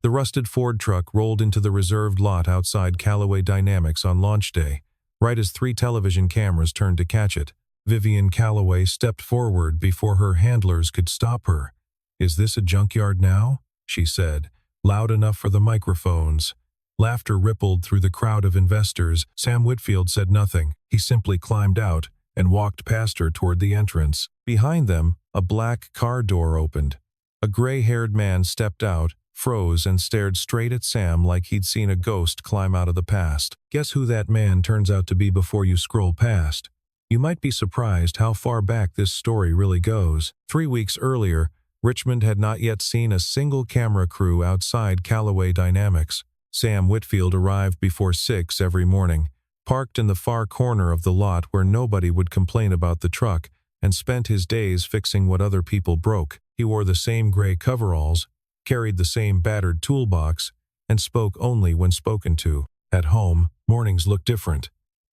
The rusted Ford truck rolled into the reserved lot outside Callaway Dynamics on launch day, right as 3 television cameras turned to catch it. Vivian Callaway stepped forward before her handlers could stop her. "Is this a junkyard now?" she said, loud enough for the microphones. Laughter rippled through the crowd of investors. Sam Whitfield said nothing. He simply climbed out and walked past her toward the entrance. Behind them, a black car door opened. A gray-haired man stepped out, froze, and stared straight at Sam like he'd seen a ghost climb out of the past. Guess who that man turns out to be before you scroll past? You might be surprised how far back this story really goes. 3 weeks earlier, Richmond had not yet seen a single camera crew outside Callaway Dynamics. Sam Whitfield arrived before 6 every morning, parked in the far corner of the lot where nobody would complain about the truck, and spent his days fixing what other people broke. He wore the same gray coveralls, carried the same battered toolbox, and spoke only when spoken to. At home, mornings looked different.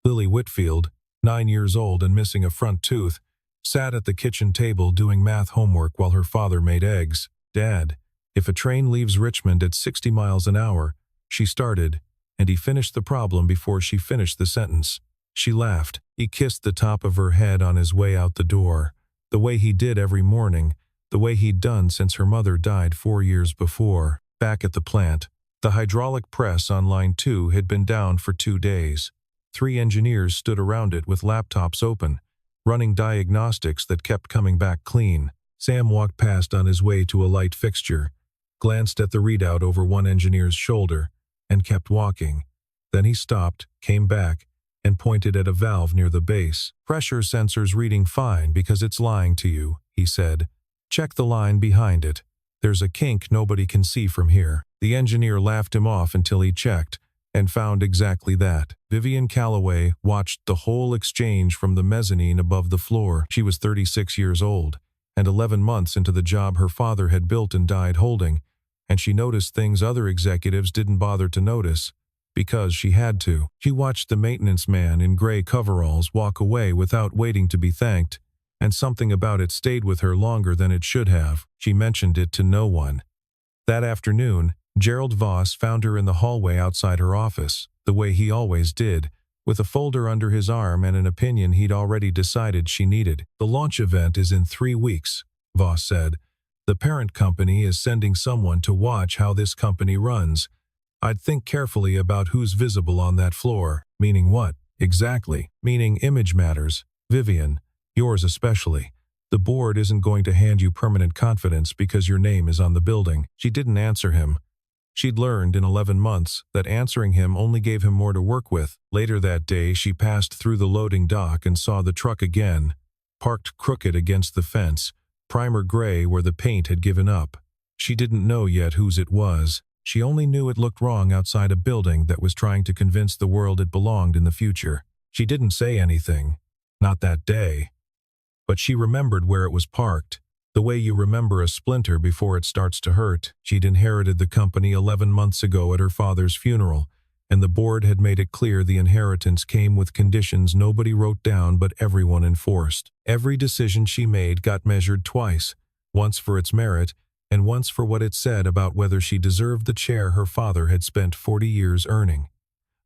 Lily Whitfield, 9 years old and missing a front tooth, sat at the kitchen table doing math homework while her father made eggs. "Dad, if a train leaves Richmond at 60 miles an hour, she started," and he finished the problem before she finished the sentence. She laughed. He kissed the top of her head on his way out the door, the way he did every morning, the way he'd done since her mother died 4 years before. Back at the plant, the hydraulic press on line 2 had been down for 2 days. 3 engineers stood around it with laptops open, running diagnostics that kept coming back clean. Sam walked past on his way to a light fixture, glanced at the readout over one engineer's shoulder, and kept walking. Then he stopped, came back, and pointed at a valve near the base. "Pressure sensor's reading fine because it's lying to you," he said. "Check the line behind it. There's a kink nobody can see from here." The engineer laughed him off until he checked, and found exactly that. Vivian Callaway watched the whole exchange from the mezzanine above the floor. She was 36 years old, and 11 months into the job her father had built and died holding, and she noticed things other executives didn't bother to notice, because she had to. She watched the maintenance man in gray coveralls walk away without waiting to be thanked, and something about it stayed with her longer than it should have. She mentioned it to no one. That afternoon, Gerald Voss found her in the hallway outside her office, the way he always did, with a folder under his arm and an opinion he'd already decided she needed. "The launch event is in 3 weeks, Voss said. "The parent company is sending someone to watch how this company runs. I'd think carefully about who's visible on that floor." "Meaning what?" "Exactly. Meaning image matters. Vivian, yours especially. The board isn't going to hand you permanent confidence because your name is on the building." She didn't answer him. She'd learned in 11 months that answering him only gave him more to work with. Later that day, she passed through the loading dock and saw the truck again, parked crooked against the fence, primer gray where the paint had given up. She didn't know yet whose it was. She only knew it looked wrong outside a building that was trying to convince the world it belonged in the future. She didn't say anything. Not that day. But she remembered where it was parked, the way you remember a splinter before it starts to hurt. She'd inherited the company 11 months ago at her father's funeral, and the board had made it clear the inheritance came with conditions nobody wrote down but everyone enforced. Every decision she made got measured twice, once for its merit, and once for what it said about whether she deserved the chair her father had spent 40 years earning.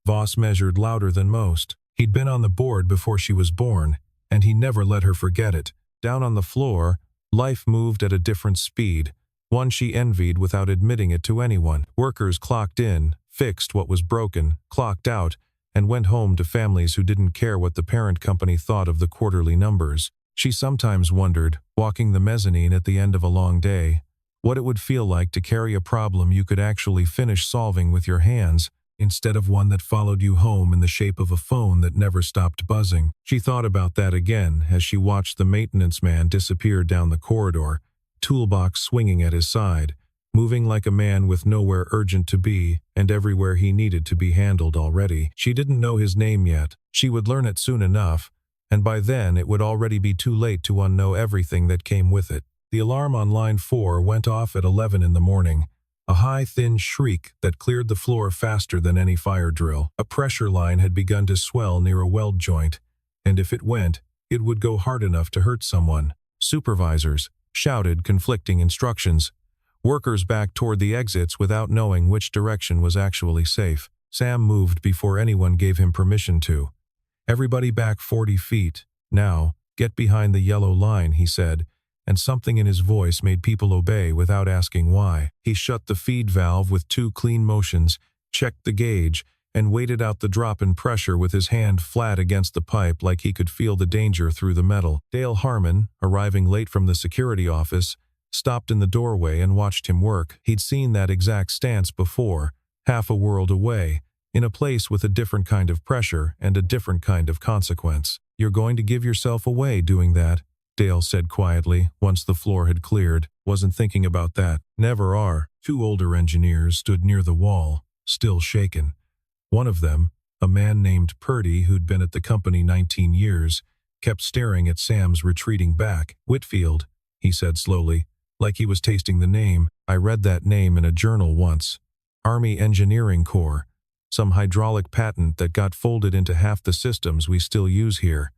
Voss measured louder than most. He'd been on the board before she was born, and he never let her forget it. Down on the floor, life moved at a different speed, one she envied without admitting it to anyone. Workers clocked in, fixed what was broken, clocked out, and went home to families who didn't care what the parent company thought of the quarterly numbers. She sometimes wondered, walking the mezzanine at the end of a long day, what it would feel like to carry a problem you could actually finish solving with your hands, instead of one that followed you home in the shape of a phone that never stopped buzzing. She thought about that again as she watched the maintenance man disappear down the corridor, toolbox swinging at his side, moving like a man with nowhere urgent to be and everywhere he needed to be handled already. She didn't know his name yet. She would learn it soon enough, and by then it would already be too late to unknow everything that came with it. The alarm on line 4 went off at 11 in the morning. A high, thin shriek that cleared the floor faster than any fire drill. A pressure line had begun to swell near a weld joint, and if it went, it would go hard enough to hurt someone. Supervisors shouted conflicting instructions. Workers backed toward the exits without knowing which direction was actually safe. Sam moved before anyone gave him permission to. "Everybody back 40 feet. Now, get behind the yellow line," he said, and something in his voice made people obey without asking why. He shut the feed valve with 2 clean motions, checked the gauge, and waited out the drop in pressure with his hand flat against the pipe like he could feel the danger through the metal. Dale Harmon, arriving late from the security office, stopped in the doorway and watched him work. He'd seen that exact stance before, half a world away, in a place with a different kind of pressure and a different kind of consequence. "You're going to give yourself away doing that," Dale said quietly, once the floor had cleared. "Wasn't thinking about that." "Never are." 2 older engineers stood near the wall, still shaken. One of them, a man named Purdy who'd been at the company 19 years, kept staring at Sam's retreating back. "Whitfield," he said slowly, like he was tasting the name. "I read that name in a journal once. Army Engineering Corps. Some hydraulic patent that got folded into half the systems we still use here.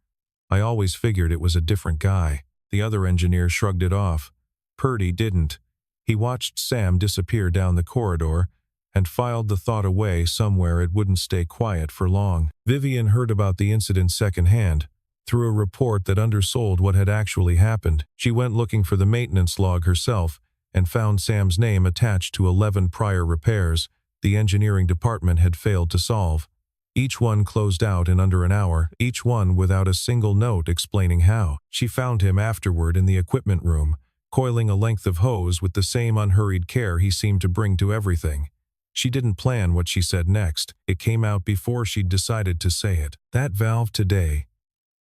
I always figured it was a different guy." The other engineer shrugged it off. Purdy didn't. He watched Sam disappear down the corridor and filed the thought away somewhere it wouldn't stay quiet for long. Vivian heard about the incident secondhand, through a report that undersold what had actually happened. She went looking for the maintenance log herself and found Sam's name attached to 11 prior repairs the engineering department had failed to solve. Each one closed out in under an hour, each one without a single note explaining how. She found him afterward in the equipment room, coiling a length of hose with the same unhurried care he seemed to bring to everything. She didn't plan what she said next. It came out before she'd decided to say it. "That valve today.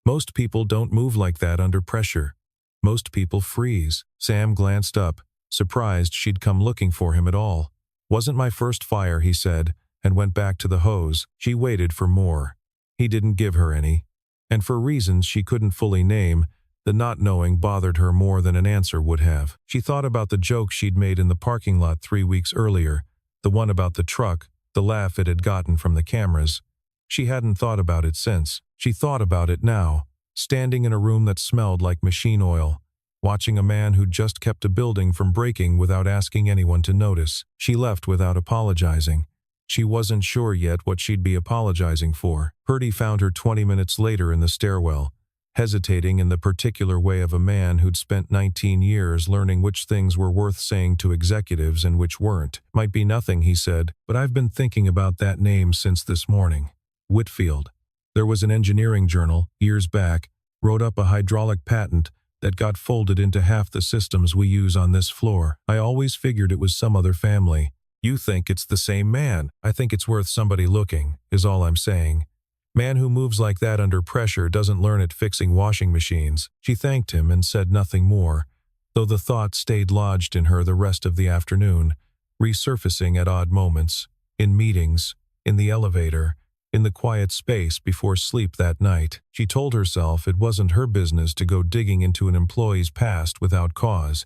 Most people don't move like that under pressure. Most people freeze." Sam glanced up, surprised she'd come looking for him at all. "Wasn't my first fire," he said, and went back to the hose. She waited for more. He didn't give her any. And for reasons she couldn't fully name, the not knowing bothered her more than an answer would have. She thought about the joke she'd made in the parking lot 3 weeks earlier, the one about the truck, the laugh it had gotten from the cameras. She hadn't thought about it since. She thought about it now, standing in a room that smelled like machine oil, watching a man who'd just kept a building from breaking without asking anyone to notice. She left without apologizing. She wasn't sure yet what she'd be apologizing for. Purdy found her 20 minutes later in the stairwell, hesitating in the particular way of a man who'd spent 19 years learning which things were worth saying to executives and which weren't. "Might be nothing," he said, "but I've been thinking about that name since this morning. Whitfield. There was an engineering journal, years back, wrote up a hydraulic patent that got folded into half the systems we use on this floor. I always figured it was some other family. You think it's the same man. I think it's worth somebody looking, is all I'm saying. Man who moves like that under pressure doesn't learn it fixing washing machines." She thanked him and said nothing more, though the thought stayed lodged in her the rest of the afternoon, resurfacing at odd moments, in meetings, in the elevator, in the quiet space before sleep that night. She told herself it wasn't her business to go digging into an employee's past without cause.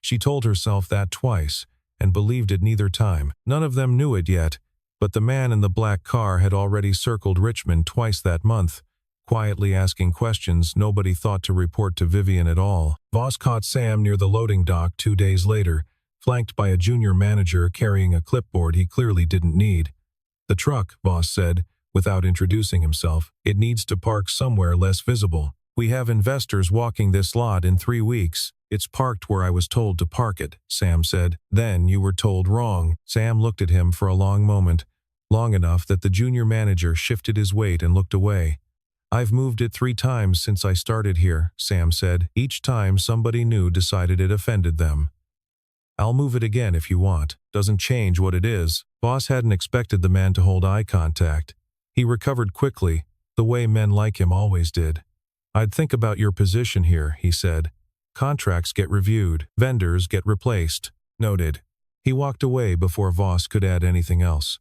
She told herself that twice, and believed it neither time. None of them knew it yet, but the man in the black car had already circled Richmond twice that month, quietly asking questions nobody thought to report to Vivian at all. Voss caught Sam near the loading dock 2 days later, flanked by a junior manager carrying a clipboard he clearly didn't need. "The truck," Voss said, without introducing himself. "It needs to park somewhere less visible. We have investors walking this lot in 3 weeks. It's parked where I was told to park it," Sam said. "Then you were told wrong." Sam looked at him for a long moment, long enough that the junior manager shifted his weight and looked away. "I've moved it 3 times since I started here," Sam said. "Each time somebody new decided it offended them. I'll move it again if you want. Doesn't change what it is." Voss hadn't expected the man to hold eye contact. He recovered quickly, the way men like him always did. "I'd think about your position here," he said. "Contracts get reviewed. Vendors get replaced." "Noted." He walked away before Voss could add anything else.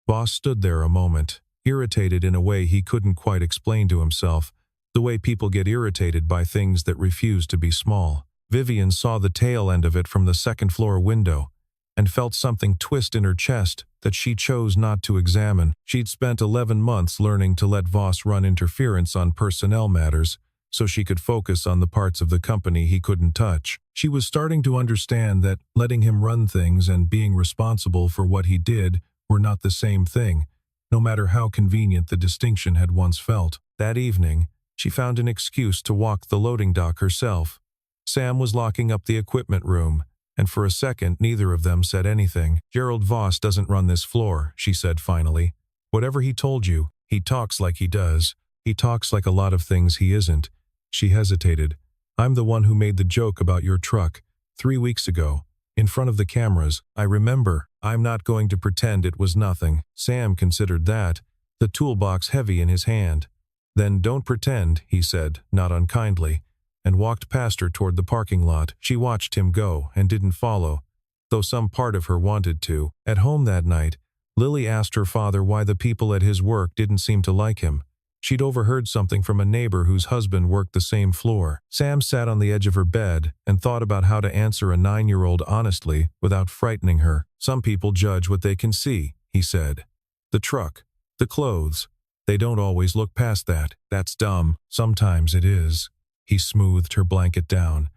Voss stood there a moment, irritated in a way he couldn't quite explain to himself, the way people get irritated by things that refuse to be small. Vivian saw the tail end of it from the second-floor window, and felt something twist in her chest that she chose not to examine. She'd spent 11 months learning to let Voss run interference on personnel matters, so she could focus on the parts of the company he couldn't touch. She was starting to understand that letting him run things and being responsible for what he did were not the same thing, no matter how convenient the distinction had once felt. That evening, she found an excuse to walk the loading dock herself. Sam was locking up the equipment room, and for a second neither of them said anything. "Gerald Voss doesn't run this floor," she said finally. "Whatever he told you, he talks like he does. He talks like a lot of things he isn't." She hesitated. "I'm the one who made the joke about your truck 3 weeks ago, in front of the cameras. I remember. I'm not going to pretend it was nothing." Sam considered that, the toolbox heavy in his hand. "Then don't pretend," he said, not unkindly, and walked past her toward the parking lot. She watched him go and didn't follow, though some part of her wanted to. At home that night, Lily asked her father why the people at his work didn't seem to like him. She'd overheard something from a neighbor whose husband worked the same floor. Sam sat on the edge of her bed and thought about how to answer a 9-year-old honestly without frightening her. "Some people judge what they can see," he said. "The truck, the clothes. They don't always look past that." "That's dumb." "Sometimes it is." He smoothed her blanket down.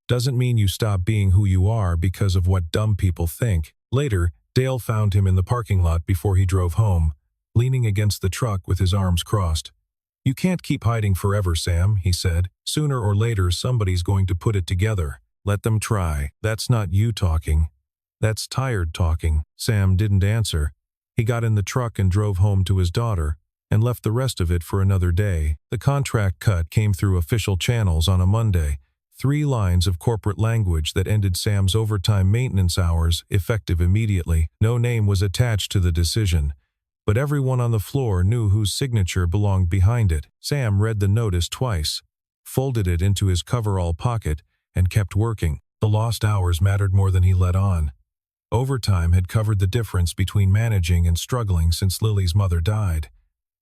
"Doesn't mean you stop being who you are because of what dumb people think." Later, Dale found him in the parking lot before he drove home, leaning against the truck with his arms crossed. "You can't keep hiding forever, Sam," he said. "Sooner or later somebody's going to put it together. Let them try." "That's not you talking. That's tired talking." Sam didn't answer. He got in the truck and drove home to his daughter, and left the rest of it for another day. The contract cut came through official channels on a Monday, 3 lines of corporate language that ended Sam's overtime maintenance hours effective immediately. No name was attached to the decision, but everyone on the floor knew whose signature belonged behind it. Sam read the notice twice, folded it into his coverall pocket, and kept working. The lost hours mattered more than he let on. Overtime had covered the difference between managing and struggling since Lily's mother died.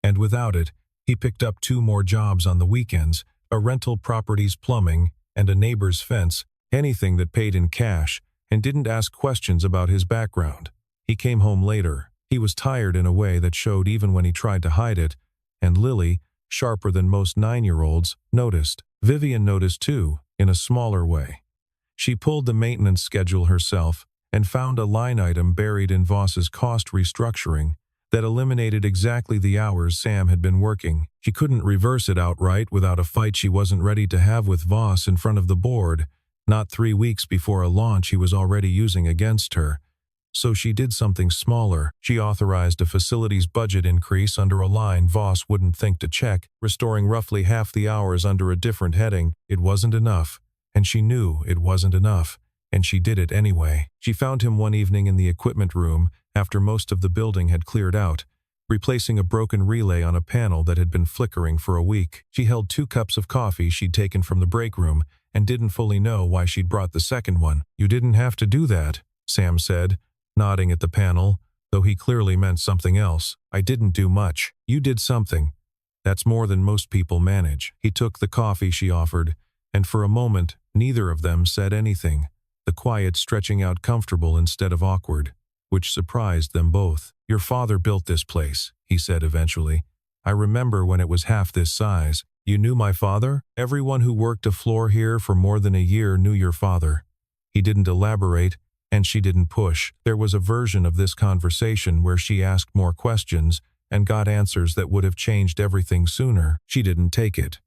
And without it, he picked up 2 more jobs on the weekends, a rental property's plumbing and a neighbor's fence, anything that paid in cash, and didn't ask questions about his background. He came home later. He was tired in a way that showed even when he tried to hide it, and Lily, sharper than most 9-year-olds, noticed. Vivian noticed too, in a smaller way. She pulled the maintenance schedule herself and found a line item buried in Voss's cost restructuring that eliminated exactly the hours Sam had been working. She couldn't reverse it outright without a fight she wasn't ready to have with Voss in front of the board, not 3 weeks before a launch he was already using against her. So she did something smaller. She authorized a facilities budget increase under a line Voss wouldn't think to check, restoring roughly half the hours under a different heading. It wasn't enough, and she knew it wasn't enough, and she did it anyway. She found him one evening in the equipment room after most of the building had cleared out, replacing a broken relay on a panel that had been flickering for a week. She held 2 cups of coffee she'd taken from the break room and didn't fully know why she'd brought the second one. "You didn't have to do that," Sam said, nodding at the panel, though he clearly meant something else. "I didn't do much. You did something. That's more than most people manage." He took the coffee she offered, and for a moment, neither of them said anything, the quiet stretching out comfortable instead of awkward, which surprised them both. "Your father built this place," he said eventually. "I remember when it was half this size." "You knew my father?" "Everyone who worked a floor here for more than a year knew your father." He didn't elaborate, and she didn't push. There was a version of this conversation where she asked more questions and got answers that would have changed everything sooner. She didn't take it.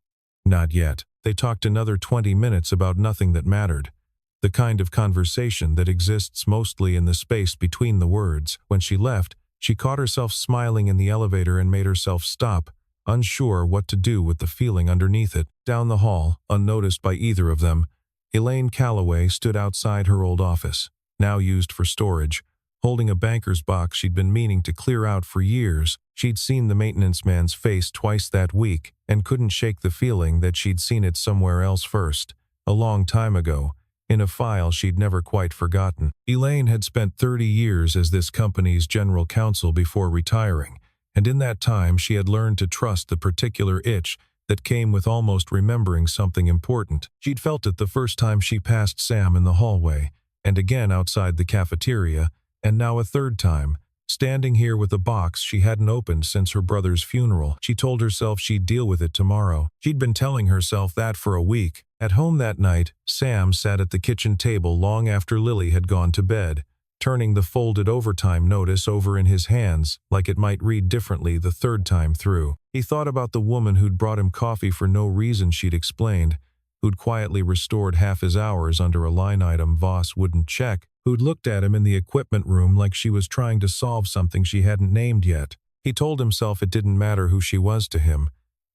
Not yet. They talked another 20 minutes about nothing that mattered. The kind of conversation that exists mostly in the space between the words. When she left, she caught herself smiling in the elevator and made herself stop, unsure what to do with the feeling underneath it. Down the hall, unnoticed by either of them, Elaine Calloway stood outside her old office, now used for storage, holding a banker's box she'd been meaning to clear out for years. She'd seen the maintenance man's face twice that week and couldn't shake the feeling that she'd seen it somewhere else first, a long time ago, in a file she'd never quite forgotten. Elaine had spent 30 years as this company's general counsel before retiring, and in that time she had learned to trust the particular itch that came with almost remembering something important. She'd felt it the first time she passed Sam in the hallway, and again outside the cafeteria, and now a third time, Standing here with a box she hadn't opened since her brother's funeral, she told herself she'd deal with it tomorrow. She'd been telling herself that for a week. At home that night, Sam sat at the kitchen table long after Lily had gone to bed, turning the folded overtime notice over in his hands like it might read differently the third time through. He thought about the woman who'd brought him coffee for no reason she'd explained, who'd quietly restored half his hours under a line item Voss wouldn't check, who'd looked at him in the equipment room like she was trying to solve something she hadn't named yet. He told himself it didn't matter who she was to him.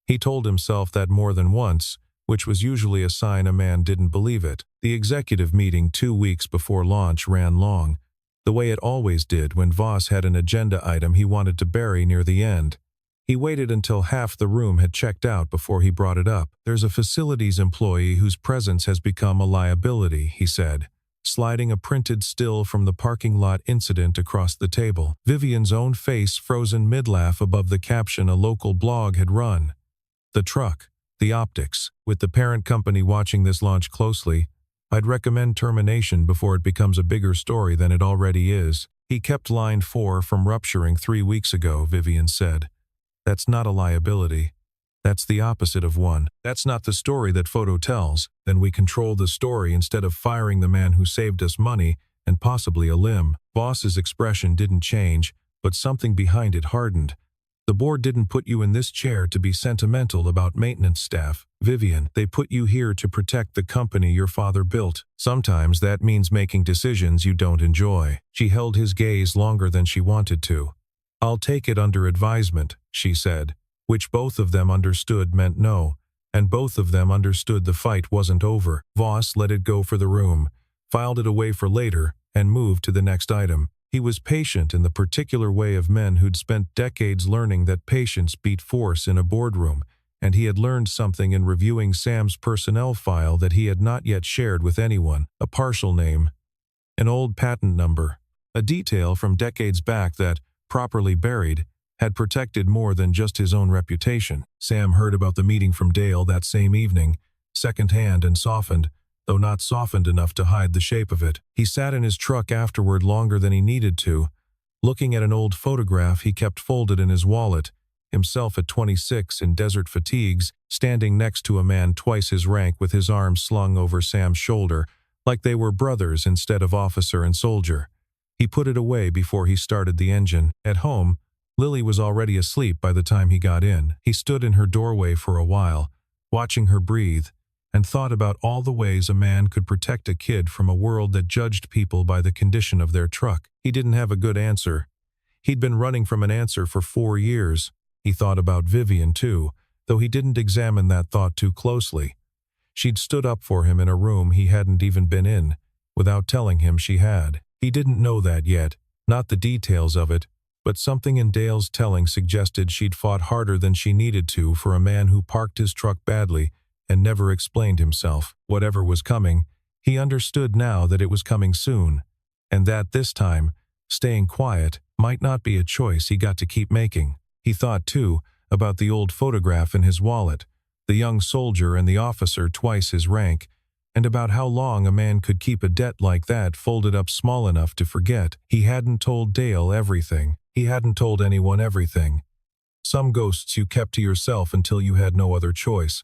He told himself that more than once, which was usually a sign a man didn't believe it. The executive meeting 2 weeks before launch ran long, the way it always did when Voss had an agenda item he wanted to bury near the end. He waited until half the room had checked out before he brought it up. "There's a facilities employee whose presence has become a liability," he said, sliding a printed still from the parking lot incident across the table. Vivian's own face frozen mid-laugh above the caption a local blog had run. The truck, the optics. With the parent company watching this launch closely, I'd recommend termination before it becomes a bigger story than it already is. He kept line 4 from rupturing 3 weeks ago, Vivian said. That's not a liability. That's the opposite of one. That's not the story that photo tells. Then we control the story instead of firing the man who saved us money and possibly a limb. Voss's expression didn't change, but something behind it hardened. The board didn't put you in this chair to be sentimental about maintenance staff, Vivian. They put you here to protect the company your father built. Sometimes that means making decisions you don't enjoy. She held his gaze longer than she wanted to. I'll take it under advisement, she said, which both of them understood meant no, and both of them understood the fight wasn't over. Voss let it go for the room, filed it away for later, and moved to the next item. He was patient in the particular way of men who'd spent decades learning that patience beat force in a boardroom, and he had learned something in reviewing Sam's personnel file that he had not yet shared with anyone. A partial name, an old patent number, a detail from decades back that, properly buried, had protected more than just his own reputation. Sam heard about the meeting from Dale that same evening, secondhand and softened, though not softened enough to hide the shape of it. He sat in his truck afterward longer than he needed to, looking at an old photograph he kept folded in his wallet, himself at 26 in desert fatigues, standing next to a man twice his rank with his arms slung over Sam's shoulder, like they were brothers instead of officer and soldier. He put it away before he started the engine. At home, Lily was already asleep by the time he got in. He stood in her doorway for a while, watching her breathe, and thought about all the ways a man could protect a kid from a world that judged people by the condition of their truck. He didn't have a good answer. He'd been running from an answer for 4 years. He thought about Vivian too, though he didn't examine that thought too closely. She'd stood up for him in a room he hadn't even been in, without telling him she had. He didn't know that yet, not the details of it, but something in Dale's telling suggested she'd fought harder than she needed to for a man who parked his truck badly and never explained himself. Whatever was coming, he understood now that it was coming soon, and that this time, staying quiet might not be a choice he got to keep making. He thought, too, about the old photograph in his wallet, the young soldier and the officer twice his rank, and about how long a man could keep a debt like that folded up small enough to forget. He hadn't told Dale everything. He hadn't told anyone everything. Some ghosts you kept to yourself until you had no other choice.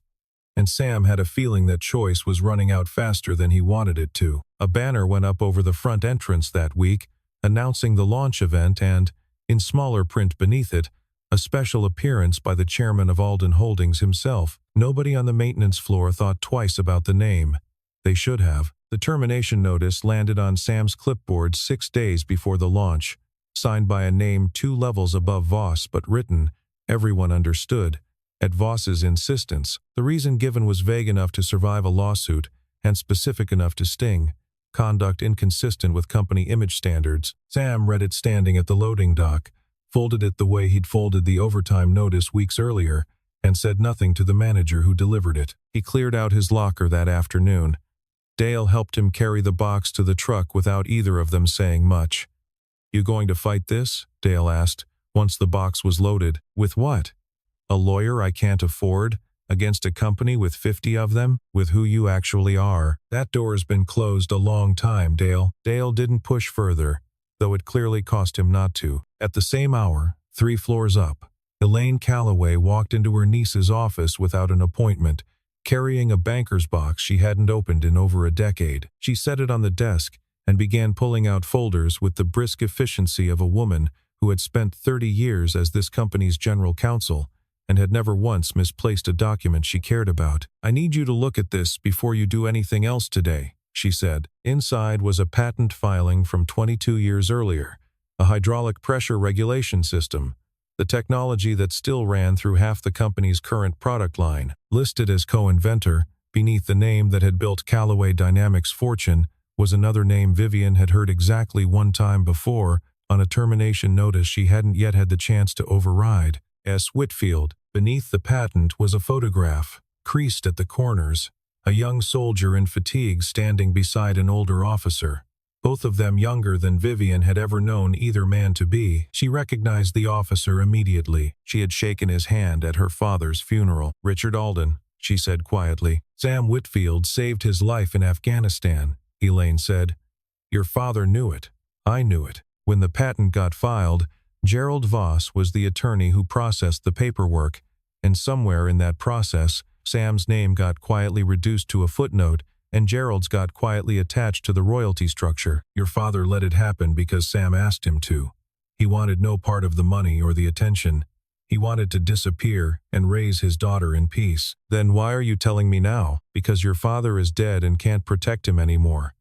And Sam had a feeling that choice was running out faster than he wanted it to. A banner went up over the front entrance that week, announcing the launch event and, in smaller print beneath it, a special appearance by the chairman of Alden Holdings himself. Nobody on the maintenance floor thought twice about the name. They should have. The termination notice landed on Sam's clipboard 6 days before the launch, signed by a name 2 levels above Voss but written, everyone understood, at Voss's insistence. The reason given was vague enough to survive a lawsuit and specific enough to sting. Conduct inconsistent with company image standards. Sam read it standing at the loading dock, folded it the way he'd folded the overtime notice weeks earlier, and said nothing to the manager who delivered it. He cleared out his locker that afternoon. Dale helped him carry the box to the truck without either of them saying much. You going to fight this? Dale asked, once the box was loaded. With what? A lawyer I can't afford? Against a company with 50 of them? With who you actually are? That door's been closed a long time, Dale. Dale didn't push further. though it clearly cost him not to. At the same hour, 3 floors up, Elaine Calloway walked into her niece's office without an appointment, carrying a banker's box she hadn't opened in over a decade. She set it on the desk and began pulling out folders with the brisk efficiency of a woman who had spent 30 years as this company's general counsel and had never once misplaced a document she cared about. "I need you to look at this before you do anything else today," she said. Inside was a patent filing from 22 years earlier, a hydraulic pressure regulation system, the technology that still ran through half the company's current product line. Listed as co-inventor, beneath the name that had built Callaway Dynamics' fortune, was another name Vivian had heard exactly one time before, on a termination notice she hadn't yet had the chance to override. S. Whitfield. Beneath the patent was a photograph, creased at the corners, a young soldier in fatigue standing beside an older officer, both of them younger than Vivian had ever known either man to be. She recognized the officer immediately. She had shaken his hand at her father's funeral. "Richard Alden," she said quietly. "Sam Whitfield saved his life in Afghanistan," Elaine said. "Your father knew it. I knew it." When the patent got filed, Gerald Voss was the attorney who processed the paperwork, and somewhere in that process, Sam's name got quietly reduced to a footnote, and Gerald's got quietly attached to the royalty structure. "Your father let it happen because Sam asked him to. He wanted no part of the money or the attention. He wanted to disappear and raise his daughter in peace." "Then why are you telling me now?" "Because your father is dead and can't protect him anymore.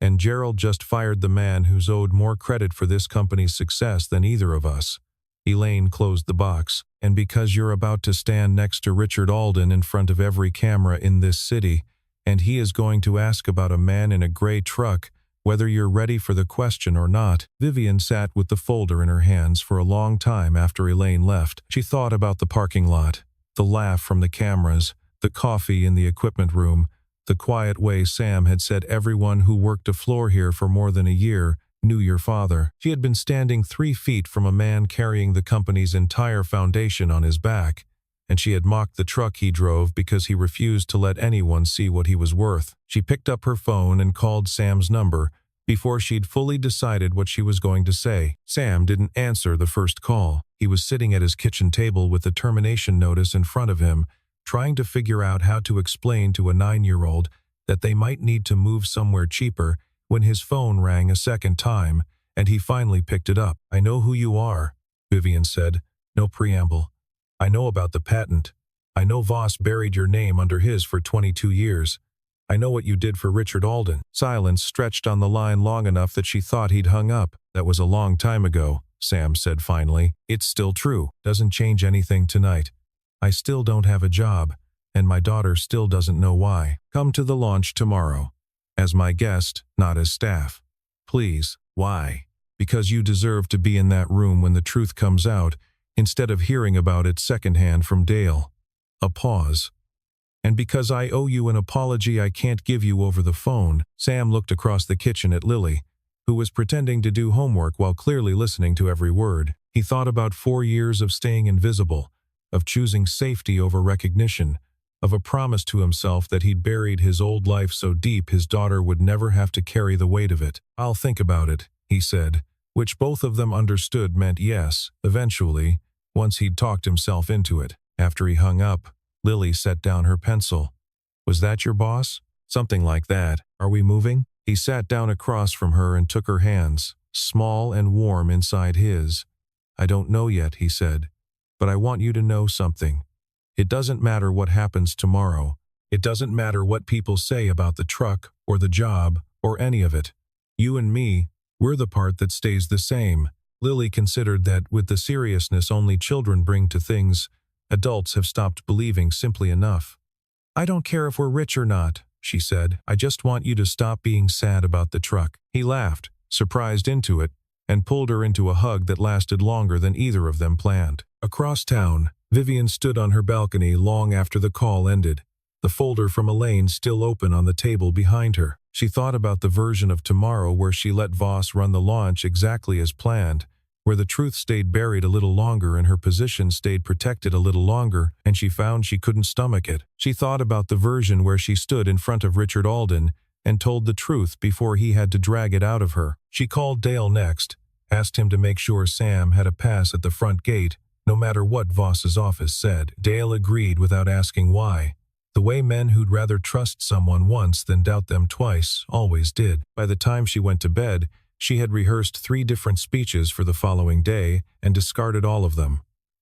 And Gerald just fired the man who's owed more credit for this company's success than either of us." Elaine closed the box. "And because you're about to stand next to Richard Alden in front of every camera in this city, and he is going to ask about a man in a gray truck, whether you're ready for the question or not." Vivian sat with the folder in her hands for a long time after Elaine left. She thought about the parking lot, the laugh from the cameras, the coffee in the equipment room, the quiet way Sam had said everyone who worked a floor here for more than a year knew your father. She had been standing 3 feet from a man carrying the company's entire foundation on his back, and she had mocked the truck he drove because he refused to let anyone see what he was worth. She picked up her phone and called Sam's number before she'd fully decided what she was going to say. Sam didn't answer the first call. He was sitting at his kitchen table with the termination notice in front of him, trying to figure out how to explain to a 9-year-old that they might need to move somewhere cheaper, when his phone rang a second time, and he finally picked it up. "I know who you are," Vivian said. No preamble. "I know about the patent. I know Voss buried your name under his for 22 years. I know what you did for Richard Alden." Silence stretched on the line long enough that she thought he'd hung up. "That was a long time ago," Sam said finally. "It's still true. Doesn't change anything tonight. I still don't have a job, and my daughter still doesn't know why. Come to the launch tomorrow. As my guest, not as staff. Please." "Why?" "Because you deserve to be in that room when the truth comes out, instead of hearing about it secondhand from Dale." A pause. "And because I owe you an apology I can't give you over the phone." Sam looked across the kitchen at Lily, who was pretending to do homework while clearly listening to every word. He thought about 4 years of staying invisible, of choosing safety over recognition, of a promise to himself that he'd buried his old life so deep his daughter would never have to carry the weight of it. "I'll think about it," he said, which both of them understood meant yes, eventually, once he'd talked himself into it. After he hung up, Lily set down her pencil. "Was that your boss?" "Something like that. Are we moving?" He sat down across from her and took her hands, small and warm inside his. "I don't know yet," he said. "But I want you to know something. It doesn't matter what happens tomorrow. It doesn't matter what people say about the truck or the job or any of it. You and me, we're the part that stays the same." Lily considered that with the seriousness only children bring to things, adults have stopped believing simply enough. "I don't care if we're rich or not," she said. "I just want you to stop being sad about the truck." He laughed, surprised into it, and pulled her into a hug that lasted longer than either of them planned. Across town, Vivian stood on her balcony long after the call ended, the folder from Elaine still open on the table behind her. She thought about the version of tomorrow where she let Voss run the launch exactly as planned, where the truth stayed buried a little longer and her position stayed protected a little longer, and she found she couldn't stomach it. She thought about the version where she stood in front of Richard Alden and told the truth before he had to drag it out of her. She called Dale next, asked him to make sure Sam had a pass at the front gate, no matter what Voss's office said. Dale agreed without asking why. The way men who'd rather trust someone once than doubt them twice always did. By the time she went to bed, she had rehearsed 3 different speeches for the following day and discarded all of them.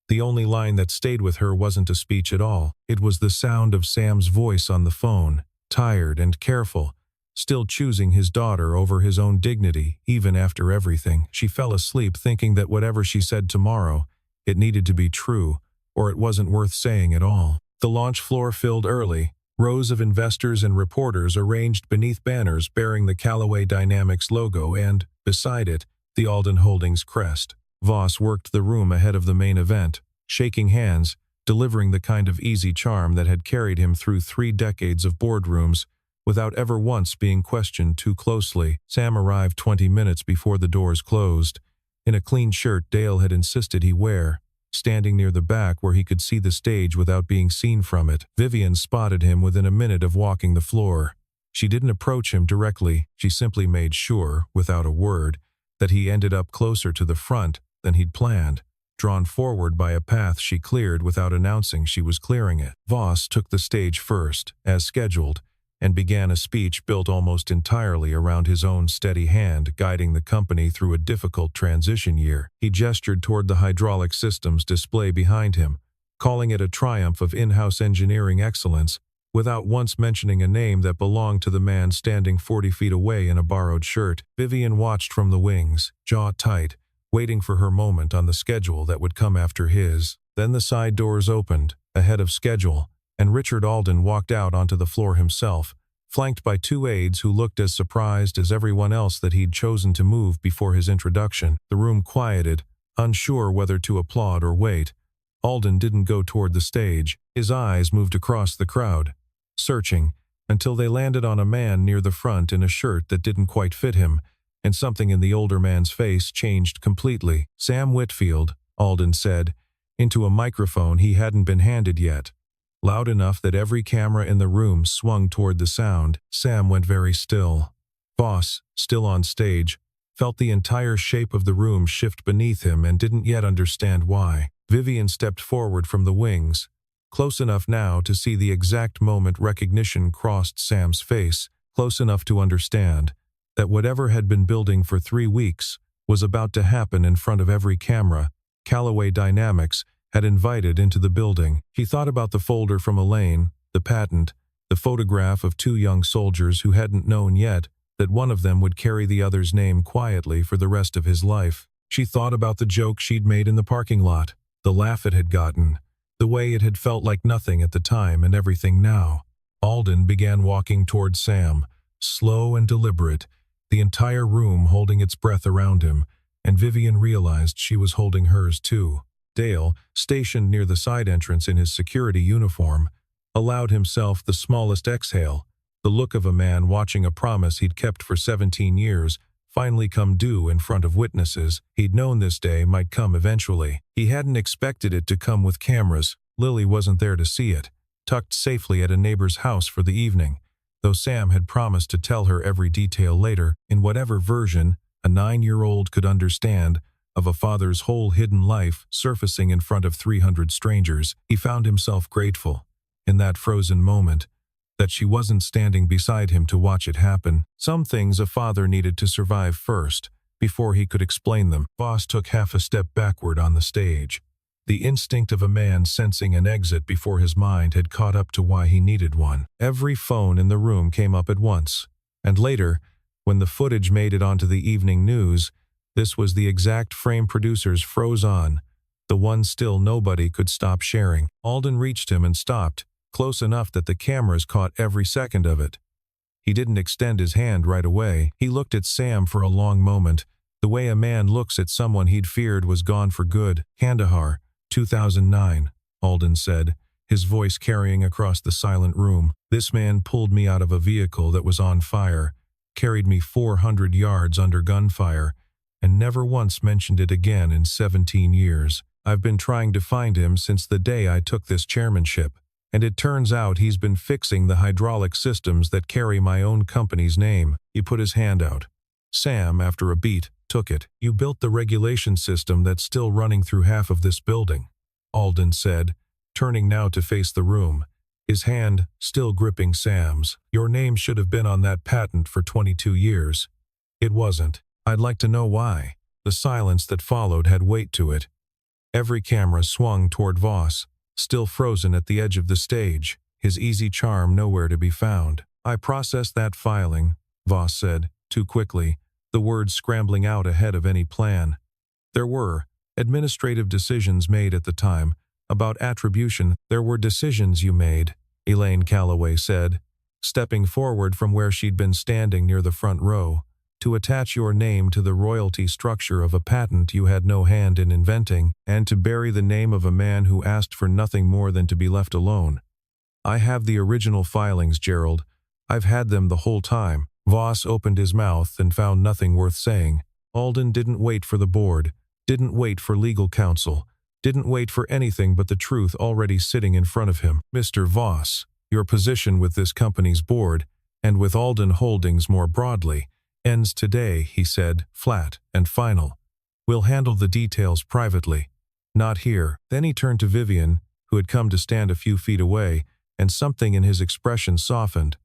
The only line that stayed with her wasn't a speech at all. It was the sound of Sam's voice on the phone, tired and careful, still choosing his daughter over his own dignity, even after everything. She fell asleep thinking that whatever she said tomorrow, it needed to be true, or it wasn't worth saying at all. The launch floor filled early, rows of investors and reporters arranged beneath banners bearing the Callaway Dynamics logo and, beside it, the Alden Holdings crest. Voss worked the room ahead of the main event, shaking hands, delivering the kind of easy charm that had carried him through 3 decades of boardrooms, without ever once being questioned too closely. Sam arrived 20 minutes before the doors closed, in a clean shirt Dale had insisted he wear, standing near the back where he could see the stage without being seen from it. Vivian spotted him within a minute of walking the floor. She didn't approach him directly, she simply made sure, without a word, that he ended up closer to the front than he'd planned, drawn forward by a path she cleared without announcing she was clearing it. Voss took the stage first, as scheduled, and began a speech built almost entirely around his own steady hand guiding the company through a difficult transition year. He gestured toward the hydraulic systems display behind him, calling it a triumph of in-house engineering excellence, without once mentioning a name that belonged to the man standing 40 feet away in a borrowed shirt. Vivian watched from the wings, jaw tight, waiting for her moment on the schedule that would come after his. Then the side doors opened, ahead of schedule, and Richard Alden walked out onto the floor himself, flanked by 2 aides who looked as surprised as everyone else that he'd chosen to move before his introduction. The room quieted, unsure whether to applaud or wait. Alden didn't go toward the stage. His eyes moved across the crowd, searching, until they landed on a man near the front in a shirt that didn't quite fit him, and something in the older man's face changed completely. "Sam Whitfield," Alden said, into a microphone he hadn't been handed yet, loud enough that every camera in the room swung toward the sound. Sam went very still. Voss, still on stage, felt the entire shape of the room shift beneath him and didn't yet understand why. Vivian stepped forward from the wings, close enough now to see the exact moment recognition crossed Sam's face, close enough to understand that whatever had been building for 3 weeks was about to happen in front of every camera Callaway Dynamics had invited into the building. He thought about the folder from Elaine, the patent, the photograph of 2 young soldiers who hadn't known yet that one of them would carry the other's name quietly for the rest of his life. She thought about the joke she'd made in the parking lot, the laugh it had gotten, the way it had felt like nothing at the time and everything now. Alden began walking toward Sam, slow and deliberate, the entire room holding its breath around him, and Vivian realized she was holding hers too. Dale, stationed near the side entrance in his security uniform, allowed himself the smallest exhale, the look of a man watching a promise he'd kept for 17 years finally come due in front of witnesses. He'd known this day might come eventually. He hadn't expected it to come with cameras. Lily wasn't there to see it, tucked safely at a neighbor's house for the evening, though Sam had promised to tell her every detail later, in whatever version a 9-year-old could understand of a father's whole hidden life surfacing in front of 300 strangers. He found himself grateful, in that frozen moment, that she wasn't standing beside him to watch it happen. Some things a father needed to survive first, before he could explain them. Voss took half a step backward on the stage, the instinct of a man sensing an exit before his mind had caught up to why he needed one. Every phone in the room came up at once, and later, when the footage made it onto the evening news, this was the exact frame producers froze on, the one still nobody could stop sharing. Alden reached him and stopped, close enough that the cameras caught every second of it. He didn't extend his hand right away. He looked at Sam for a long moment, the way a man looks at someone he'd feared was gone for good. "Kandahar, 2009, Alden said, his voice carrying across the silent room. "This man pulled me out of a vehicle that was on fire, carried me 400 yards under gunfire, and never once mentioned it again in 17 years. I've been trying to find him since the day I took this chairmanship, and it turns out he's been fixing the hydraulic systems that carry my own company's name." He put his hand out. Sam, after a beat, took it. You built the regulation system that's still running through half of this building, Alden said, turning now to face the room, his hand still gripping Sam's. Your name should have been on that patent for 22 years. It wasn't. I'd like to know why. The silence that followed had weight to it. Every camera swung toward Voss, still frozen at the edge of the stage, his easy charm nowhere to be found. I processed that filing, Voss said, too quickly, the words scrambling out ahead of any plan. There were administrative decisions made at the time about attribution. There were decisions you made, Elaine Calloway said, stepping forward from where she'd been standing near the front row, to attach your name to the royalty structure of a patent you had no hand in inventing, and to bury the name of a man who asked for nothing more than to be left alone. I have the original filings, Gerald. I've had them the whole time. Voss opened his mouth and found nothing worth saying. Alden didn't wait for the board, didn't wait for legal counsel, didn't wait for anything but the truth already sitting in front of him. Mr. Voss, your position with this company's board, and with Alden Holdings more broadly, ends today, he said, flat and final. We'll handle the details privately. Not here. Then he turned to Vivian, who had come to stand a few feet away, and something in his expression softened.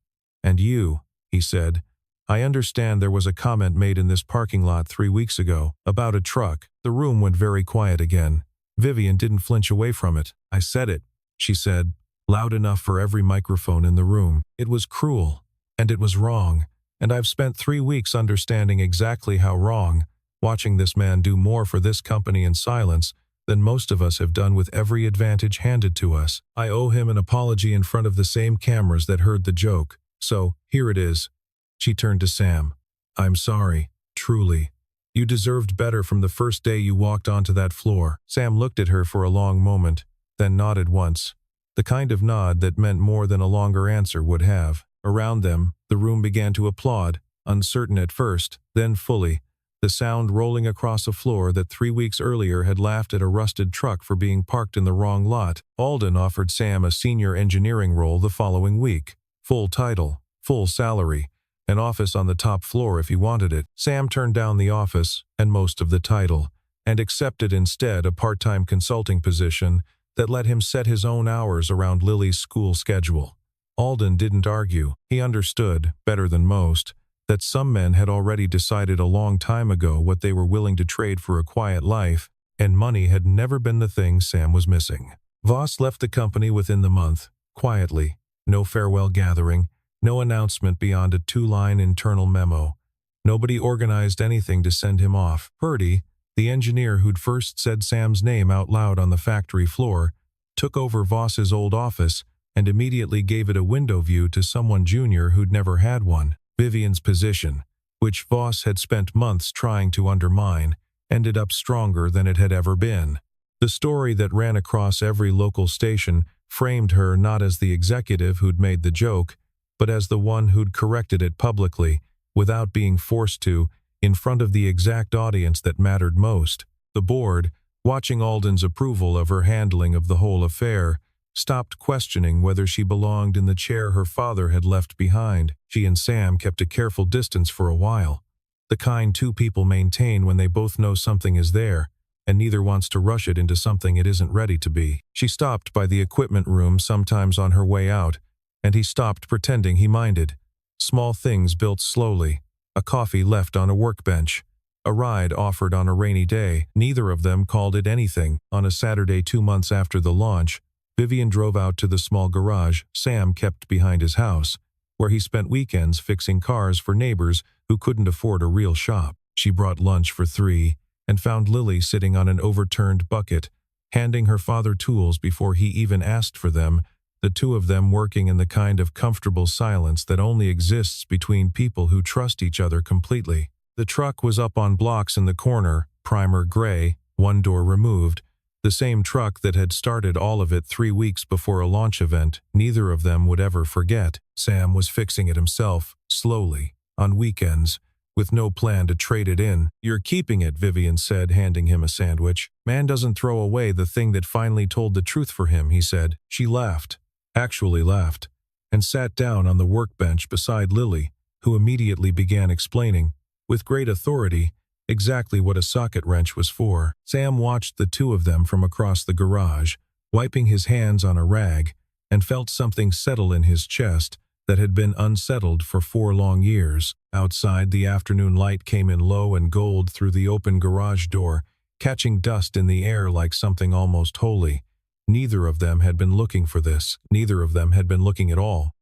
And you, he said, I understand there was a comment made in this parking lot 3 weeks ago about a truck. The room went very quiet again. Vivian didn't flinch away from it. I said it, she said, loud enough for every microphone in the room. It was cruel, and it was wrong, and I've spent 3 weeks understanding exactly how wrong, watching this man do more for this company in silence than most of us have done with every advantage handed to us. I owe him an apology in front of the same cameras that heard the joke. So, here it is. She turned to Sam. I'm sorry, truly. You deserved better from the first day you walked onto that floor. Sam looked at her for a long moment, then nodded once. The kind of nod that meant more than a longer answer would have. Around them, the room began to applaud, uncertain at first, then fully, the sound rolling across a floor that 3 weeks earlier had laughed at a rusted truck for being parked in the wrong lot. Alden offered Sam a senior engineering role the following week. Full title, full salary, an office on the top floor if he wanted it. Sam turned down the office and most of the title, and accepted instead a part-time consulting position that let him set his own hours around Lily's school schedule. Alden didn't argue. He understood, better than most, that some men had already decided a long time ago what they were willing to trade for a quiet life, and money had never been the thing Sam was missing. Voss left the company within the month, quietly. No farewell gathering, no announcement beyond a 2-line internal memo. Nobody organized anything to send him off. Purdy, the engineer who'd first said Sam's name out loud on the factory floor, took over Voss's old office and immediately gave it a window view to someone junior who'd never had one. Vivian's position, which Voss had spent months trying to undermine, ended up stronger than it had ever been. The story that ran across every local station framed her not as the executive who'd made the joke, but as the one who'd corrected it publicly, without being forced to, in front of the exact audience that mattered most. The board, watching Alden's approval of her handling of the whole affair, stopped questioning whether she belonged in the chair her father had left behind. She and Sam kept a careful distance for a while, the kind two people maintain when they both know something is there, and neither wants to rush it into something it isn't ready to be. She stopped by the equipment room sometimes on her way out, and he stopped pretending he minded. Small things built slowly, a coffee left on a workbench, a ride offered on a rainy day. Neither of them called it anything. On a Saturday 2 months after the launch, Vivian drove out to the small garage Sam kept behind his house, where he spent weekends fixing cars for neighbors who couldn't afford a real shop. She brought lunch for 3, and found Lily sitting on an overturned bucket, handing her father tools before he even asked for them, the two of them working in the kind of comfortable silence that only exists between people who trust each other completely. The truck was up on blocks in the corner, primer gray, one door removed, the same truck that had started all of it 3 weeks before a launch event neither of them would ever forget. Sam was fixing it himself, slowly, on weekends, with no plan to trade it in. You're keeping it, Vivian said, handing him a sandwich. Man doesn't throw away the thing that finally told the truth for him, he said. She laughed, actually laughed, and sat down on the workbench beside Lily, who immediately began explaining, with great authority, exactly what a socket wrench was for. Sam watched the two of them from across the garage, wiping his hands on a rag, and felt something settle in his chest that had been unsettled for 4 long years. Outside, the afternoon light came in low and gold through the open garage door, catching dust in the air like something almost holy. Neither of them had been looking for this. Neither of them had been looking at all.